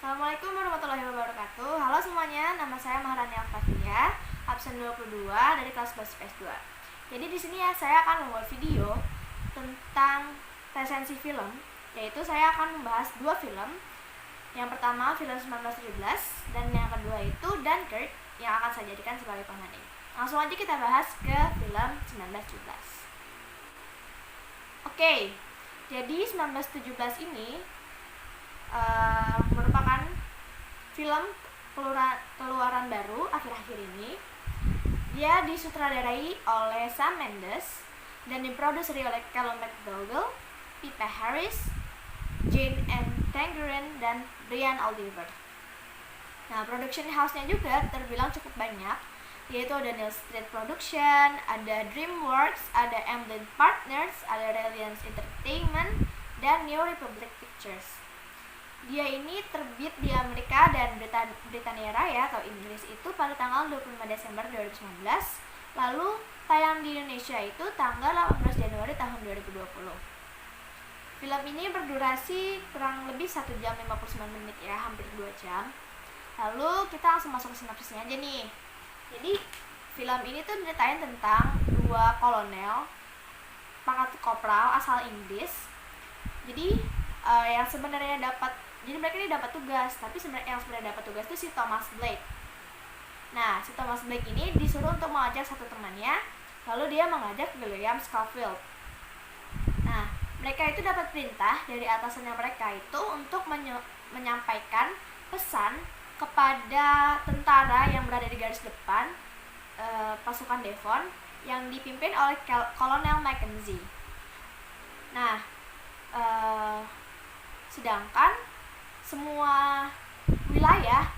Assalamualaikum warahmatullahi wabarakatuh. Halo semuanya, nama saya Maharani Al-Fatihah, absen 22 dari kelas BAS PS2. Jadi di sini ya saya akan membuat video tentang resensi film, yaitu saya akan membahas dua film. Yang pertama film 1917 dan yang kedua itu Dunkirk yang akan saya jadikan sebagai pembanding. Langsung aja kita bahas ke film 1917. Oke, jadi 1917 ini merupakan film keluaran baru akhir-akhir ini. Dia disutradarai oleh Sam Mendes dan diproduksi oleh Callum McDougall, Pippa Harris, Jane N. Tangerine, dan Brian Oliver. Nah, production house-nya juga terbilang cukup banyak, yaitu ada Neil Street Production, ada DreamWorks, ada Amblin Partners, ada Reliance Entertainment, dan New Republic Pictures. Dia ini terbit di Amerika dan Britania Raya atau Inggris itu pada tanggal 25 Desember 2019. Lalu tayang di Indonesia itu tanggal 18 Januari tahun 2020. Film ini berdurasi kurang lebih 1 jam 59 menit ya, hampir 2 jam. Lalu kita langsung masuk ke sinopsisnya aja nih. Jadi film ini tuh ceritain tentang dua kolonel pangkat kopral asal Inggris. Jadi mereka ini dapat tugas, tapi yang sebenarnya dapat tugas itu si Thomas Blake. Nah, si Thomas Blake ini disuruh untuk mengajak satu temannya, lalu dia mengajak William Scofield. Nah, mereka itu dapat perintah dari atasannya mereka itu untuk menyampaikan pesan kepada tentara yang berada di garis depan pasukan Devon yang dipimpin oleh Kolonel Mackenzie. Nah, sedangkan semua wilayah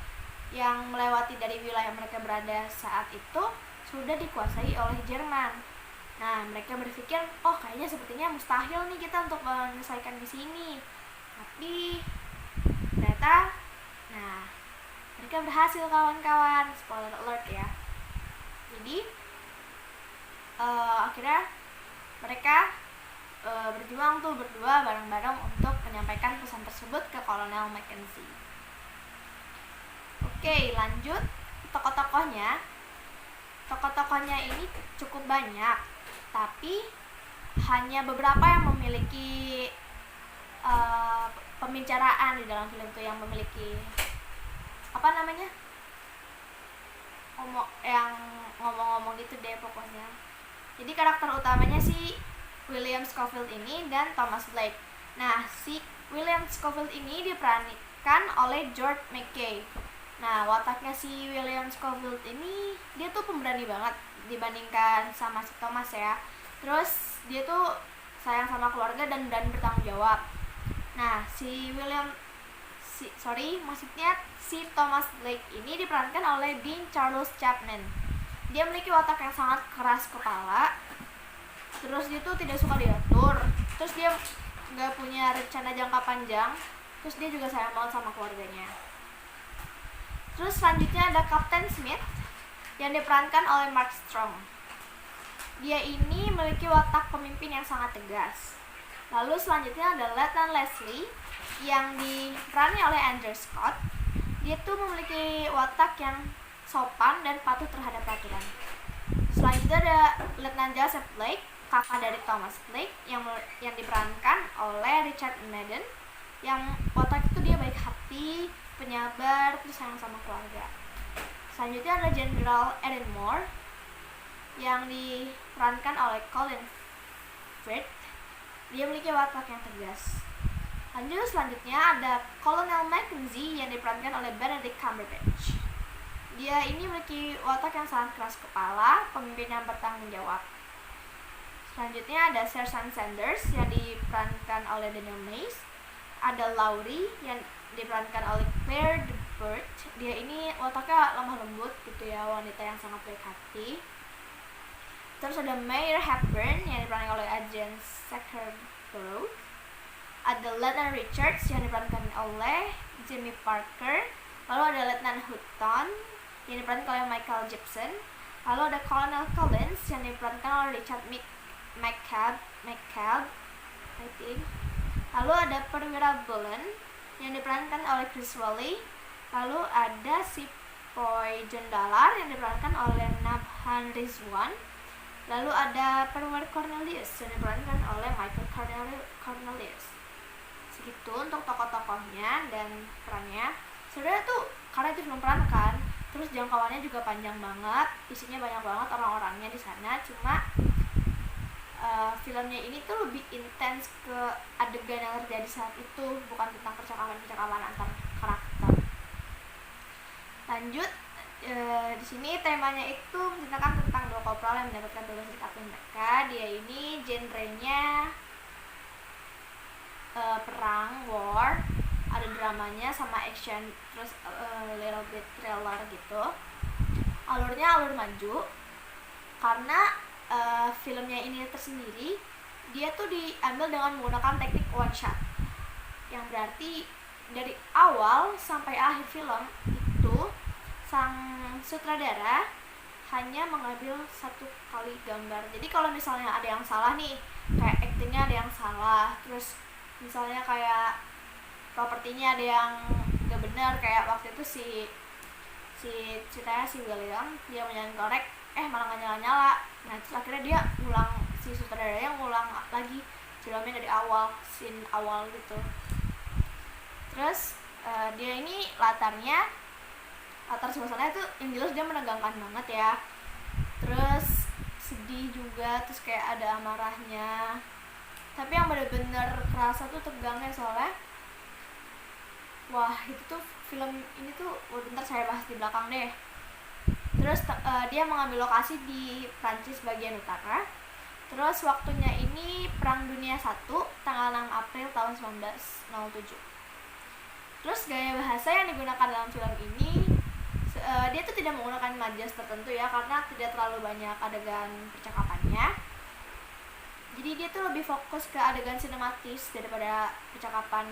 yang melewati dari wilayah mereka berada saat itu sudah dikuasai oleh Jerman. Nah, mereka berpikir, oh kayaknya sepertinya mustahil nih kita untuk menyelesaikan misi ini. Tapi ternyata, nah mereka berhasil kawan-kawan. Spoiler alert ya. Jadi akhirnya mereka berjuang tuh berdua bareng-bareng untuk menyampaikan pesan tersebut ke Kolonel Mackenzie. Oke, lanjut tokoh-tokohnya. Tokoh-tokohnya ini cukup banyak, tapi hanya beberapa yang memiliki pembicaraan di dalam film itu, yang memiliki yang ngomong-ngomong gitu deh pokoknya. Jadi karakter utamanya si William Scofield ini dan Thomas Blake. Nah, si William Scofield ini diperankan oleh George McKay. Nah, wataknya si William Scofield ini, dia tuh pemberani banget dibandingkan sama si Thomas ya. Terus dia tuh sayang sama keluarga dan bertanggung jawab. Nah, si Thomas Blake ini diperankan oleh Dean Charles Chapman. Dia memiliki watak yang sangat keras kepala. Terus dia tuh tidak suka diatur. Terus dia nggak punya rencana jangka panjang. Terus dia juga sayang banget sama keluarganya. Terus selanjutnya ada Captain Smith yang diperankan oleh Mark Strong. Dia ini memiliki watak pemimpin yang sangat tegas. Lalu selanjutnya ada Lieutenant Leslie yang diperani oleh Andrew Scott. Dia tuh memiliki watak yang sopan dan patuh terhadap peraturan. Selanjutnya ada Lieutenant Joseph Blake, kakak dari Thomas Blake, yang diperankan oleh Richard Madden, yang watak itu dia baik hati, penyabar, terus sayang sama keluarga. Selanjutnya ada General Erin Moore yang diperankan oleh Colin Firth. Dia memiliki watak yang tegas. Selanjutnya ada Colonel Mackenzie yang diperankan oleh Benedict Cumberbatch. Dia ini memiliki watak yang sangat keras kepala, pemimpin yang bertanggung jawab. Selanjutnya ada Sergeant Sanders yang diperankan oleh Daniel Mays. Ada Laurie yang diperankan oleh Claire de Burt. Dia ini wataknya lemah lembut gitu ya, wanita yang sangat baik hati. Terus ada Mayor Hepburn yang diperankan oleh Agent Sackerborough. Ada Lieutenant Richards yang diperankan oleh Jimmy Parker. Lalu ada Lieutenant Hutton yang diperankan oleh Michael Gibson. Lalu ada Colonel Collins yang diperankan oleh Richard McCabe, I think. Lalu ada Perwira Bullen yang diperankan oleh Chris Wally. Lalu ada si Poi Jondalar yang diperankan oleh Nabhan Rizwan. Lalu ada Perwar Cornelius yang diperankan oleh Michael Cornelius. Segitu untuk tokoh-tokohnya dan perannya. Sebenarnya tuh karena itu film peran kan, terus jangkauannya juga panjang banget, isinya banyak banget orang-orangnya di sana. Cuma filmnya ini tuh lebih intens ke adegan yang terjadi saat itu, bukan tentang percakapan antar karakter. Lanjut, di sini temanya itu menceritakan tentang dua kopral yang mendapatkan tugas di kapten mereka. Dia ini genrenya perang, war, ada dramanya sama action, terus little bit thriller gitu. Alurnya alur maju, karena filmnya ini tersendiri dia tuh diambil dengan menggunakan teknik one shot, yang berarti dari awal sampai akhir film itu sang sutradara hanya mengambil satu kali gambar. Jadi kalau misalnya ada yang salah nih, kayak actingnya ada yang salah, terus misalnya kayak propertinya ada yang gak benar, kayak waktu itu ceritanya si William dia menyanyi korek malah gak nyala-nyala. Nah terus akhirnya dia ngulang, si sutradaranya ngulang lagi filmnya dari awal, scene awal gitu. Terus dia ini latar suasananya tuh yang jelas dia menegangkan banget ya, terus sedih juga, terus kayak ada amarahnya. Tapi yang bener-bener kerasa tuh tegangnya, soalnya wah itu tuh film ini tuh bentar saya bahas di belakang deh. Terus dia mengambil lokasi di Prancis bagian utara. Terus waktunya ini Perang Dunia I tanggal 6 April tahun 1907. Terus gaya bahasa yang digunakan dalam film ini dia tuh tidak menggunakan majas tertentu ya, karena tidak terlalu banyak adegan percakapannya. Jadi dia tuh lebih fokus ke adegan sinematis daripada percakapan.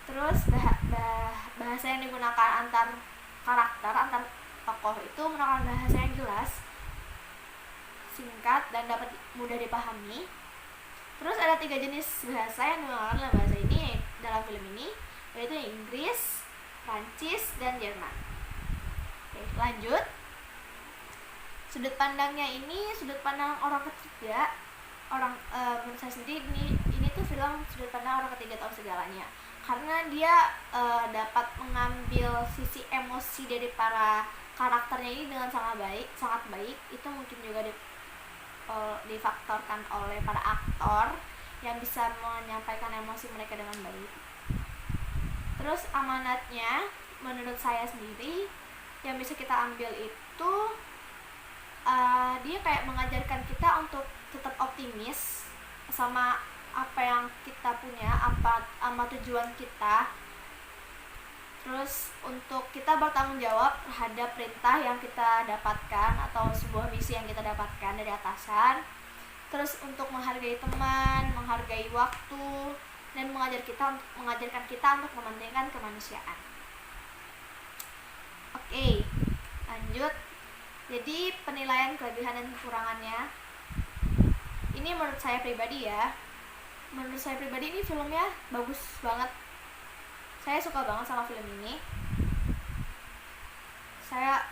Terus bahasa yang digunakan antar karakter, antar tokoh itu menggunakan bahasa yang jelas, singkat, dan dapat mudah dipahami. Terus ada 3 jenis bahasa yang digunakan dalam bahasa ini dalam film ini, yaitu Inggris, Prancis, dan Jerman. Oke, lanjut. Sudut pandangnya ini sudut pandang orang ketiga. Menurut saya sendiri ini tuh film sudut pandang orang ketiga tahu segalanya, karena dia dapat mengambil sisi emosi dari para karakternya ini dengan sangat baik. Itu mungkin juga difaktorkan oleh para aktor yang bisa menyampaikan emosi mereka dengan baik. Terus amanatnya menurut saya sendiri yang bisa kita ambil itu dia kayak mengajarkan kita untuk tetap optimis sama apa yang kita punya, sama tujuan kita. Terus untuk kita bertanggung jawab terhadap perintah yang kita dapatkan atau sebuah misi yang kita dapatkan dari atasan. Terus untuk menghargai teman, menghargai waktu, dan mengajarkan kita untuk mementingkan kemanusiaan. Oke, lanjut. Jadi penilaian kelebihan dan kekurangannya. Ini menurut saya pribadi ya. Menurut saya pribadi ini filmnya bagus banget. Saya suka banget sama film ini. Saya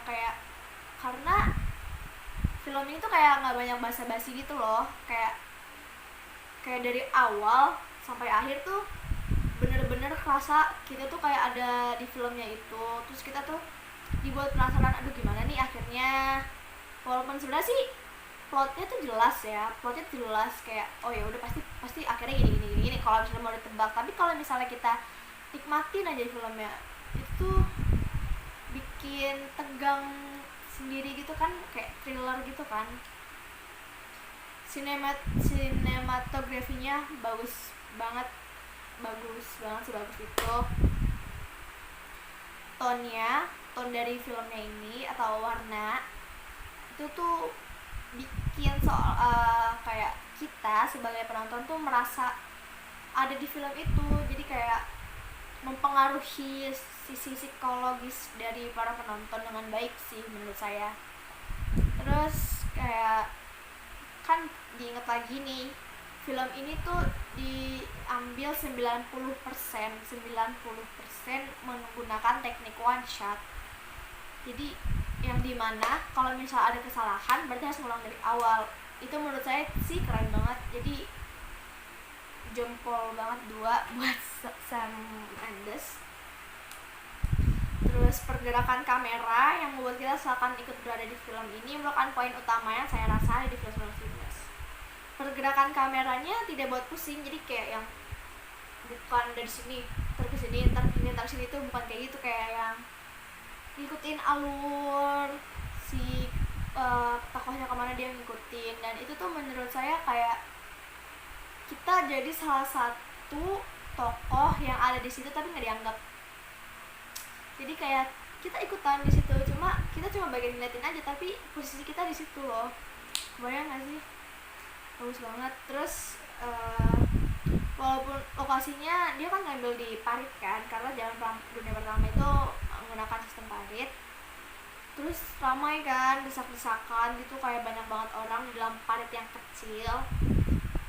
kayak karena film ini tuh kayak nggak banyak basa-basi gitu loh. Kayak dari awal sampai akhir tuh bener-bener kerasa kita tuh kayak ada di filmnya itu. Terus kita tuh dibuat penasaran, aduh gimana nih akhirnya. Walaupun sebenarnya sih plotnya tuh jelas kayak oh ya udah pasti akhirnya gini kalau misalnya mau ditebak. Tapi kalau misalnya kita nikmatin aja filmnya, itu bikin tegang sendiri gitu kan, kayak thriller gitu kan. Sinematografinya bagus banget sebagus itu. Tone dari filmnya ini atau warna itu tuh bikin kayak kita sebagai penonton tuh merasa ada di film itu. Jadi kayak mempengaruhi sisi psikologis dari para penonton dengan baik sih menurut saya. Terus kayak kan diinget lagi nih, film ini tuh diambil 90% menggunakan teknik one shot. Jadi yang dimana kalau misal ada kesalahan berarti harus ngulang dari awal. Itu menurut saya sih keren banget. Jadi jempol banget 2 buat Sam Mendes. Terus pergerakan kamera yang membuat kita seakan ikut berada di film ini merupakan poin utama yang saya rasa di film 1917. Pergerakan kameranya tidak buat pusing, jadi kayak yang bukan dari sini ntar ke sini ntar sini itu bukan kayak gitu, kayak yang ngikutin alur si tokohnya kemana dia ngikutin. Dan itu tuh menurut saya kayak kita jadi salah satu tokoh yang ada di situ tapi nggak dianggap. Jadi kayak kita ikutan di situ, kita cuma bagian ngeliatin aja tapi posisi kita di situ loh. Bayang nggak sih? Bagus banget. Terus walaupun lokasinya dia kan ngambil di parit kan, karena Jalan Dunia Pertama itu menggunakan sistem parit. Terus ramai kan, desak-desakan gitu, kayak banyak banget orang di dalam parit yang kecil.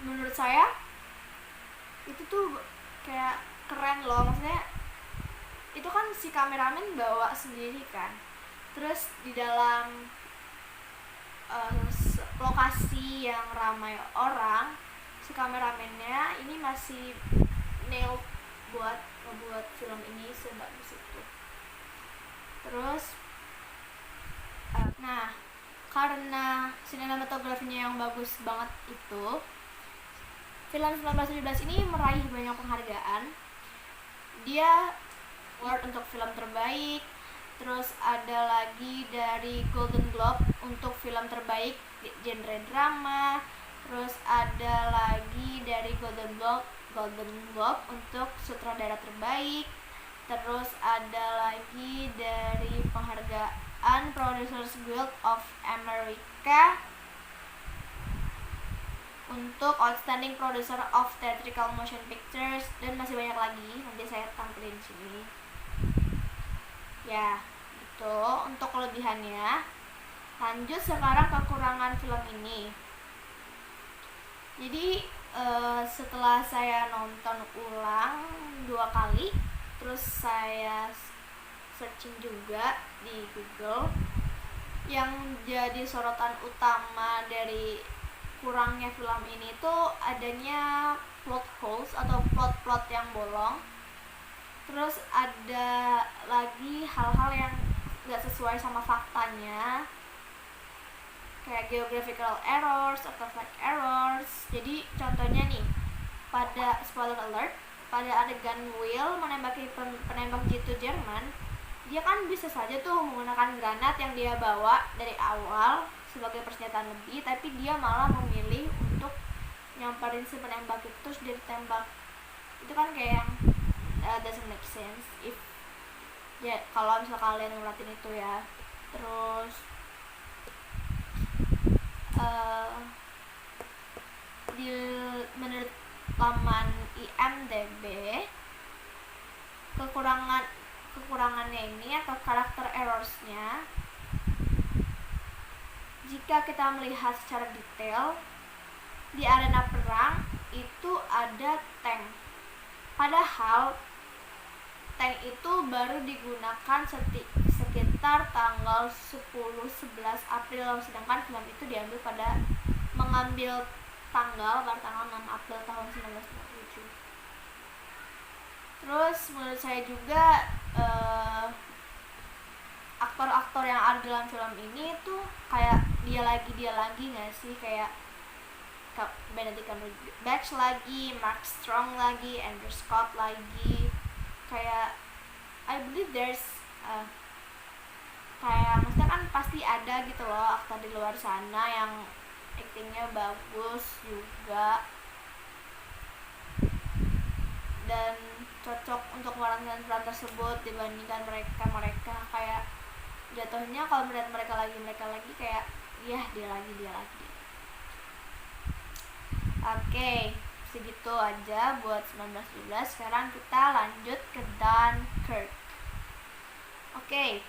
Menurut saya itu tuh kayak keren loh, maksudnya itu kan si kameramen bawa sendiri kan. Terus di dalam lokasi yang ramai orang, si kameramennya ini masih nail buat membuat film ini sebagus itu. Terus nah, karena sinematografinya yang bagus banget itu, film 1917 ini meraih banyak penghargaan. Dia award untuk film terbaik, terus ada lagi dari Golden Globe untuk film terbaik genre drama, terus ada lagi dari Golden Globe untuk sutradara terbaik, terus ada lagi dari penghargaan Producers Guild of America untuk Outstanding Producer of Theatrical Motion Pictures, dan masih banyak lagi, nanti saya tampilin di sini. Ya, itu untuk kelebihannya. Lanjut sekarang kekurangan film ini. Jadi setelah saya nonton ulang 2 kali, terus saya searching juga di Google, yang jadi sorotan utama dari kurangnya film ini tuh adanya plot holes atau plot-plot yang bolong. Terus ada lagi hal-hal yang gak sesuai sama faktanya, kayak geographical errors atau fact errors. Jadi contohnya nih, pada spoiler alert, pada adegan Will menembaki penembak jitu Jerman, dia kan bisa saja tuh menggunakan granat yang dia bawa dari awal sebagai persenjataan lebih, tapi dia malah memilih untuk nyamperin si penembak itu terus dia ditembak. Itu kan kayak yang doesn't make sense if ya kalau misal kalian ngeliatin itu ya. Terus menurut laman IMDb, kekurangannya ini atau karakter errorsnya, jika kita melihat secara detail, di arena perang itu ada tank, padahal tank itu baru digunakan sekitar tanggal 10-11 April, sedangkan film itu diambil pada mengambil tanggal pada tanggal 6 April tahun 1957. Terus menurut saya juga aktor-aktor yang ada dalam film ini tuh kayak dia lagi nggak sih, kayak Benedict Cumberbatch lagi, Mark Strong lagi, Andrew Scott lagi, kayak I believe there's kayak maksudnya kan pasti ada gitu loh aktor di luar sana yang actingnya bagus juga dan cocok untuk memerankan peran tersebut dibandingkan mereka kayak jatuhnya kalau melihat mereka lagi kayak ya dia lagi. Oke, segitu aja buat 1917. Sekarang kita lanjut ke Dunkirk. Oke,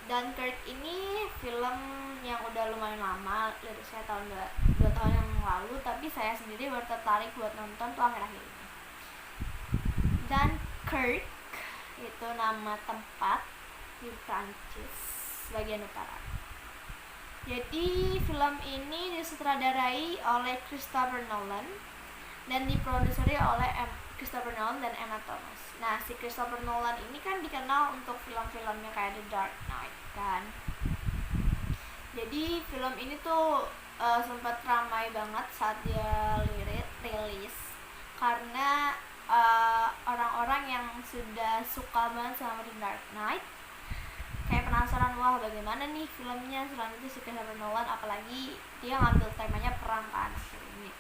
Dunkirk ini film yang udah lumayan lama, dari saya tahun 2 tahun yang lalu, tapi saya sendiri baru tertarik buat nonton tuh akhir-akhir ini. Dunkirk itu nama tempat di Prancis bagian utara. Jadi film ini disutradarai oleh Christopher Nolan dan diproduseri oleh Christopher Nolan dan Emma Thomas. Nah, si Christopher Nolan ini kan dikenal untuk film-filmnya kayak The Dark Knight kan. Jadi film ini tuh sempat ramai banget saat dia rilis karena orang-orang yang sudah suka banget sama The Dark Knight kayak penasaran, wah bagaimana nih filmnya selanjutnya si Christopher Nolan, apalagi dia ngambil temanya perang kan ini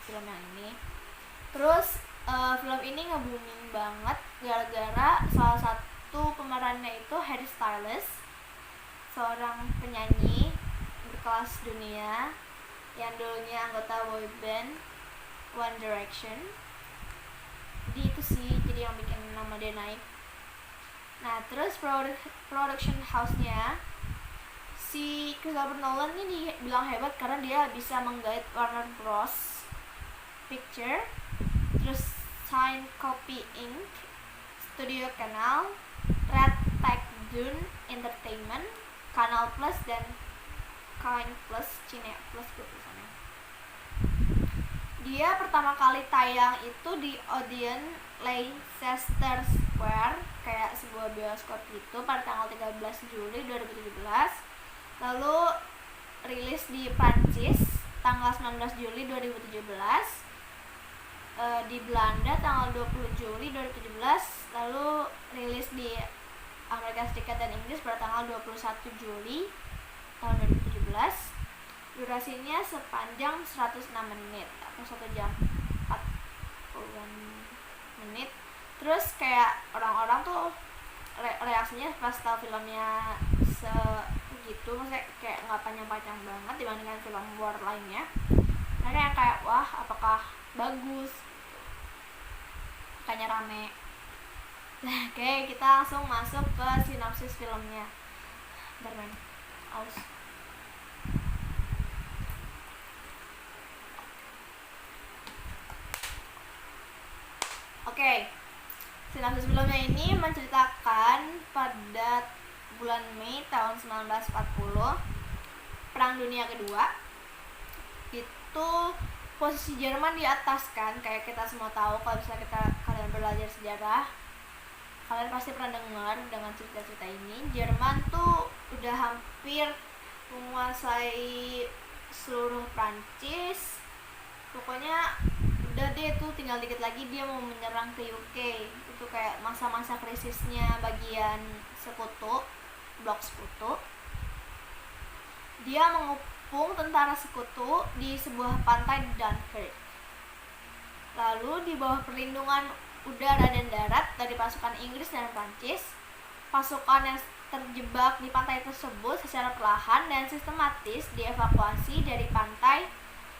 film yang ini. Terus film ini nge-booming banget gara-gara salah satu pemerannya itu Harry Styles, seorang penyanyi berkelas dunia yang dulunya anggota boyband One Direction. Jadi itu sih jadi yang bikin nama dia naik. Nah, terus production house-nya si Christopher Nolan ini dibilang hebat karena dia bisa menggait Warner Bros Picture, terus Sign Copy Inc, Studio Canal, Red Tag Dune Entertainment, Canal Plus, dan Kind Plus, Cine Plus tulisannya. Dia pertama kali tayang itu di Odeon Leicester Square, kayak sebuah bioskop gitu, pada tanggal 13 Juli 2017. Lalu rilis di Prancis tanggal 19 Juli 2017, di Belanda tanggal 20 Juli 2017, lalu rilis di Amerika Serikat dan Inggris pada tanggal 21 Juli tahun 2017. Durasinya sepanjang 106 menit atau 1 jam 40 menit. Terus kayak orang-orang tuh reaksinya pas tahu filmnya segitu, maksudnya kayak nggak panjang-panjang banget dibandingkan film war lainnya. Mereka yang kayak, wah apakah bagus, makanya rame. Oke, kita langsung masuk ke sinopsis filmnya. Bentar, aus. Oke, sinopsis filmnya ini menceritakan pada bulan Mei tahun 1940, Perang Dunia Kedua. Itu posisi Jerman di atas kan, kayak kita semua tahu kalau misalnya kalian belajar sejarah, kalian pasti pernah dengar dengan cerita-cerita ini. Jerman tuh udah hampir menguasai seluruh Prancis. Pokoknya udah deh tuh tinggal dikit lagi dia mau menyerang ke UK. Itu kayak masa-masa krisisnya bagian sekutu, blok sekutu. Dia mengepung tentara sekutu di sebuah pantai di Dunkirk. Lalu di bawah perlindungan udara dan darat dari pasukan Inggris dan Prancis, pasukan yang terjebak di pantai tersebut secara perlahan dan sistematis dievakuasi dari pantai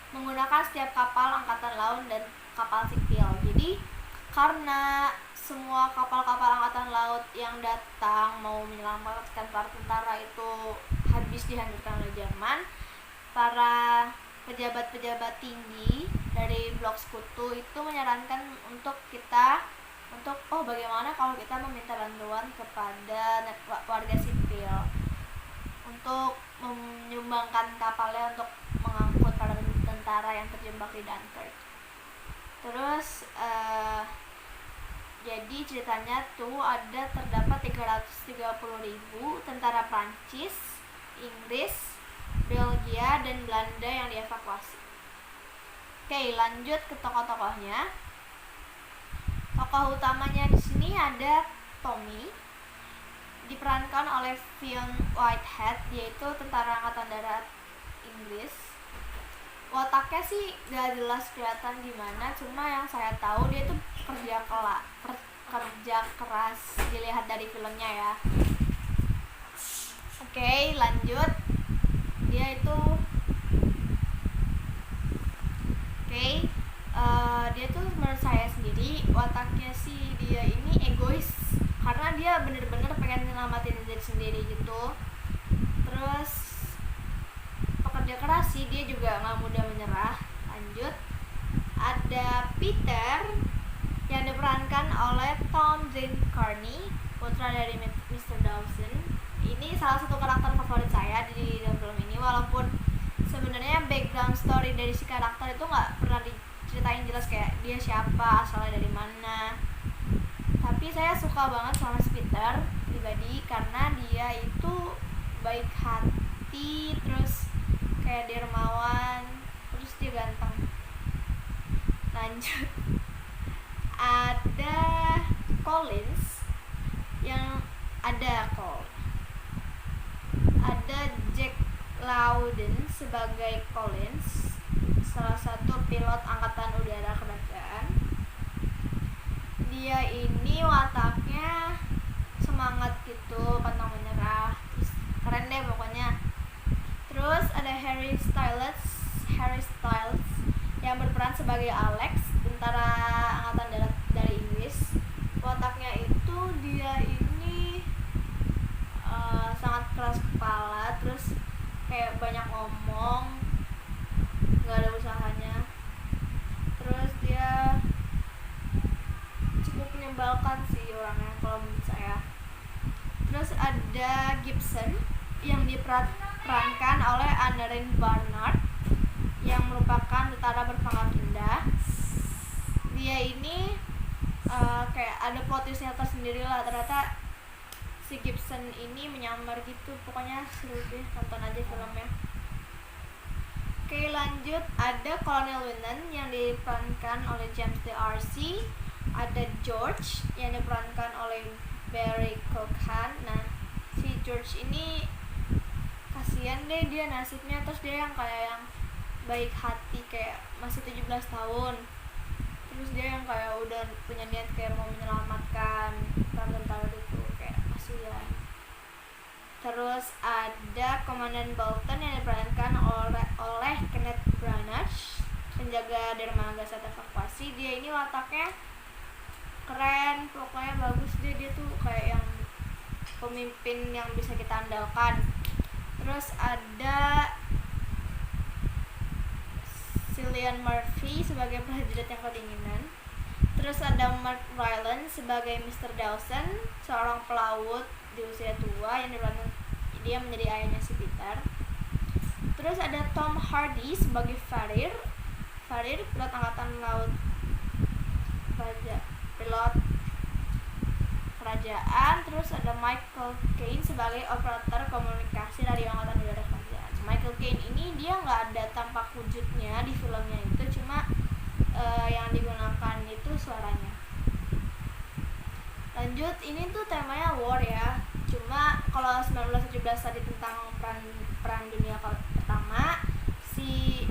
menggunakan setiap kapal angkatan laut dan kapal sipil. Jadi karena semua kapal-kapal angkatan laut yang datang mau menyelamatkan para tentara itu habis dihancurkan oleh Jerman, para pejabat-pejabat tinggi dari blok sekutu itu menyarankan untuk bagaimana kalau kita meminta bantuan kepada warga sipil untuk menyumbangkan kapalnya untuk mengangkut para tentara yang terjebak di Dunkirk. Terus jadi ceritanya tuh terdapat 330.000 tentara Prancis, Inggris, Belgia, dan Belanda yang dievakuasi. Oke, lanjut ke tokoh-tokohnya. Tokoh utamanya di sini ada Tommy, diperankan oleh Fionn Whitehead, yaitu tentara angkatan darat Inggris. Wataknya sih gak jelas kelihatan gimana, cuma yang saya tahu dia tuh kerja keras dilihat dari filmnya ya. Oke, lanjut. Dia tuh menurut saya sendiri wataknya sih dia ini egois karena dia bener-bener pengen nyelamatin diri sendiri gitu. Terus kerja keras sih, dia juga nggak mudah menyerah. Lanjut, ada Peter yang diperankan oleh Tom Jane Carney, putra dari Mr. Dawson. Ini salah satu karakter favorit saya di dalam film ini, walaupun sebenarnya background story dari si karakter itu nggak pernah diceritain jelas kayak dia siapa, asalnya dari mana. Tapi saya suka banget sama si Peter pribadi karena dia itu baik hati, terus kayak dermawan, terus dia ganteng. Lanjut, ada Collins yang ada Jack Lowden sebagai Collins, salah satu pilot angkatan udara kerajaan. Dia ini wataknya semangat gitu, pantang menyerah, terus keren deh pokoknya. Terus ada Harry Styles yang berperan sebagai Alex, tentara angkatan darat dari Inggris. Wataknya itu dia ini sangat keras kepala, terus kayak banyak ngomong, nggak ada usahanya. Terus dia cukup menyebalkan sih orangnya kalau menurut saya. Terus ada Gibson yang diperankan oleh Anne Barnard yang merupakan tentara berpangkat rendah. Dia ini kayak ada plot twistnya tersendiri lah, ternyata si Gibson ini menyamar gitu. Pokoknya seru deh, tonton aja filmnya. Oke, lanjut, ada Colonel Winnan yang diperankan oleh James D'Arcy. Ada George yang diperankan oleh Barry Cogan. Nah, si George ini kasihan deh dia nasibnya, terus dia yang kayak yang baik hati, kayak masih 17 tahun, terus dia yang kayak udah punya niat kayak mau menyelamatkan tentara itu, kayak kasihan. Terus ada Komandan Bolton yang diperankan oleh Kenneth Branagh, penjaga dermaga saat evakuasi. Dia ini wataknya keren, pokoknya bagus deh, dia tuh kayak yang pemimpin yang bisa kita andalkan. Terus ada Cillian Murphy sebagai prajurit yang kedinginan. Terus ada Mark Rylance sebagai Mr. Dawson, seorang pelaut di usia tua yang dia menjadi ayahnya si Peter. Terus ada Tom Hardy sebagai Farir, pilot angkatan laut pilot kerajaan. Terus ada Michael Caine sebagai operator komunikasi radio angkatan udara kerajaan. Michael Caine ini dia nggak ada tampak wujudnya di filmnya itu, cuma yang digunakan itu suaranya. Lanjut, ini tuh temanya war ya, cuma kalau 1917 tadi tentang perang dunia pertama, si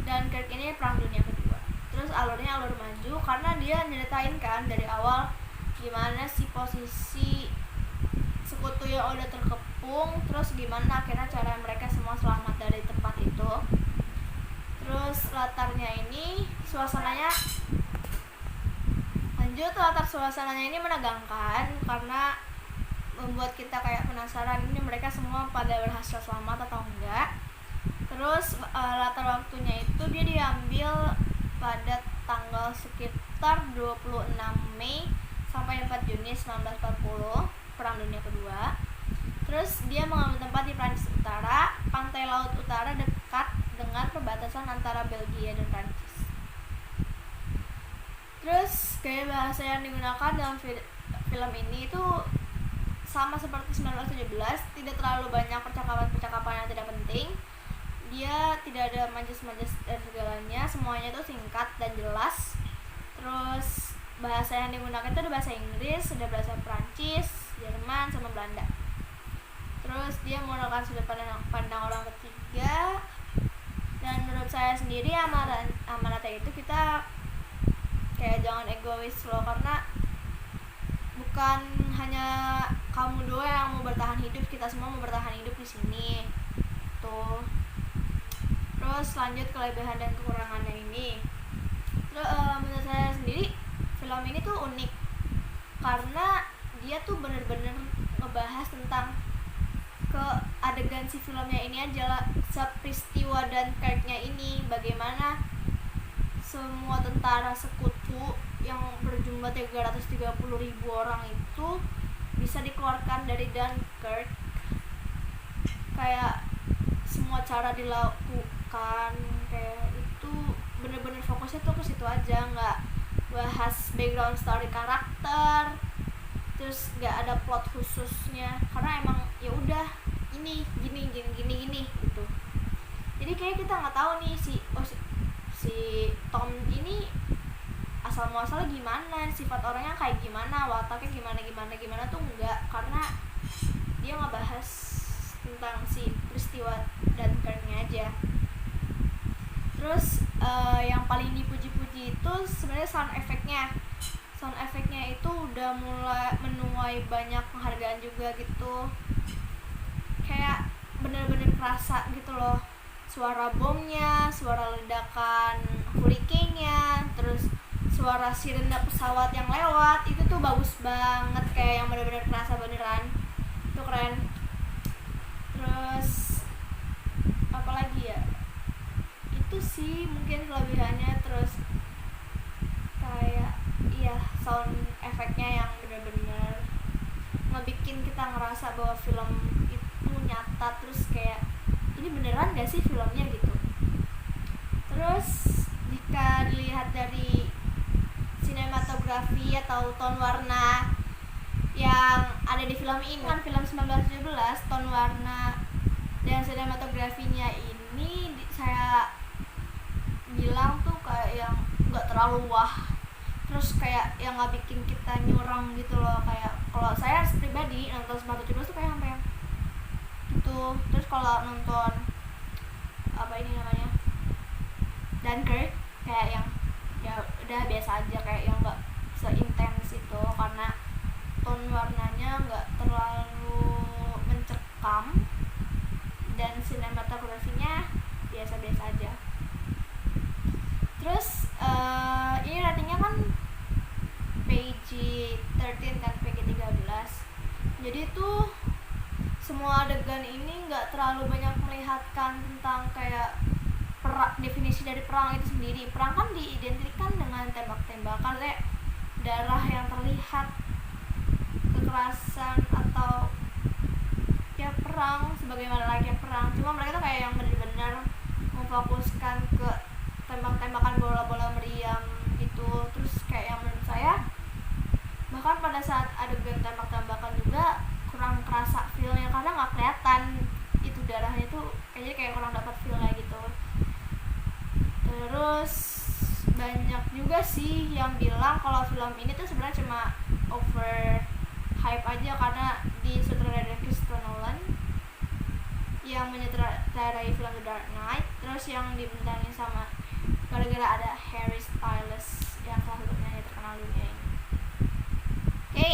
Dunkirk ini perang dunia kedua. Terus alurnya alur maju karena dia nyeritain kan dari awal gimana si posisi sekutu yang udah terkepung, terus gimana akhirnya cara mereka semua selamat dari tempat itu. Terus latarnya ini suasananya, lanjut, latar suasananya ini menegangkan karena membuat kita kayak penasaran ini mereka semua pada berhasil selamat atau enggak. Terus latar waktunya itu dia diambil pada tanggal sekitar 26 Mei sampai 4 Juni 1940, Perang Dunia Kedua. Terus dia mengambil tempat di Prancis Utara, pantai laut utara dekat dengan perbatasan antara Belgia dan Prancis. Terus gaya bahasa yang digunakan dalam film ini itu sama seperti 1917, tidak terlalu banyak percakapan-percakapan yang tidak penting. Dia tidak ada majas-majas dan segalanya, semuanya itu singkat dan jelas. Terus bahasa yang digunakan itu ada bahasa Inggris, ada bahasa Prancis, Jerman, sama Belanda. Terus dia menggunakan sudut pandang orang ketiga. Dan menurut saya sendiri amanatnya itu kita kayak jangan egois loh, karena bukan hanya kamu doang yang mau bertahan hidup, kita semua mau bertahan hidup di sini tuh. Terus lanjut kelebihan dan kekurangannya ini. Terus menurut saya sendiri film ini tuh unik karena dia tuh bener-bener ngebahas tentang adegan si filmnya ini aja lah, peristiwa Dunkirk-nya ini, bagaimana semua tentara sekutu yang berjumlah 330.000 orang itu bisa dikeluarkan dari Dunkirk. Kayak semua cara dilakukan kayak itu bener-bener fokusnya tuh ke situ aja, nggak bahas background story karakter, terus nggak ada plot khususnya karena emang ya udah ini gini gitu. Jadi kayak kita nggak tahu nih si Tom ini asal muasalnya gimana, sifat orangnya kayak gimana, wataknya gimana tuh enggak, karena dia nggak bahas tentang si peristiwa Dunkirk-nya aja. Terus yang paling dipuji-puji itu sebenarnya sound effect-nya itu udah mulai menuai banyak penghargaan juga gitu, kayak bener-bener kerasa gitu loh, suara bomnya, suara ledakan hurricane-nya, terus suara sirena pesawat yang lewat itu tuh bagus banget, kayak yang bener-bener kerasa beneran, itu keren. Terus apalagi ya, itu sih mungkin kelebihannya. Terus kayak iya sound efeknya yang bener-bener ngebikin kita ngerasa bahwa film itu nyata, terus kayak ini beneran gak sih filmnya gitu. Terus jika dilihat dari sinematografi atau tone warna yang ada di film ini, kan film 1917, tone warna dan sinematografinya ini saya bilang tuh kayak yang gak terlalu wah, terus kayak yang gak bikin kita nyurang gitu loh. Kayak kalau saya pribadi nonton 1917 tuh kayak sampai yang gitu. Terus kalau nonton apa ini namanya Dunkirk kayak yang ya udah biasa aja, kayak yang nggak seintens itu karena tone warnanya nggak terlalu mencekam dan sinematografinya biasa-biasa aja. Terus ini ratingnya kan PG-13 kan, PG-13, jadi tuh semua adegan ini nggak terlalu banyak melihatkan tentang kayak definisi dari perang itu sendiri. Perang kan diidentikan dengan tembak-tembakan, kayak darah yang terlihat, kekerasan atau ya perang sebagaimana layaknya perang. Cuma mereka tuh kayak yang benar-benar memfokuskan ke tembak-tembakan bola-bola meriam gitu. Terus kayak yang menurut saya bahkan pada saat adegan tembak-tembakan juga kurang kerasa feel-nya karena nggak kelihatan itu darahnya tuh, kayaknya kayak kurang dapat feel-nya gitu. Terus banyak juga sih yang bilang kalau film ini tuh sebenarnya cuma over hype aja karena disutradarai Christopher Nolan yang menyutradarai film The Dark Knight, terus yang dibintangi sama gara-gara ada Harry Styles yang salah satu penyanyi terkenal dunia ini. Oke,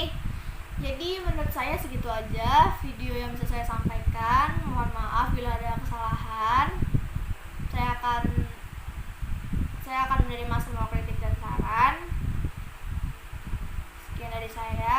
jadi menurut saya segitu aja video yang bisa saya sampaikan. Mohon maaf bila ada kesalahan. Saya akan menerima semua kritik dan saran. Sekian dari saya.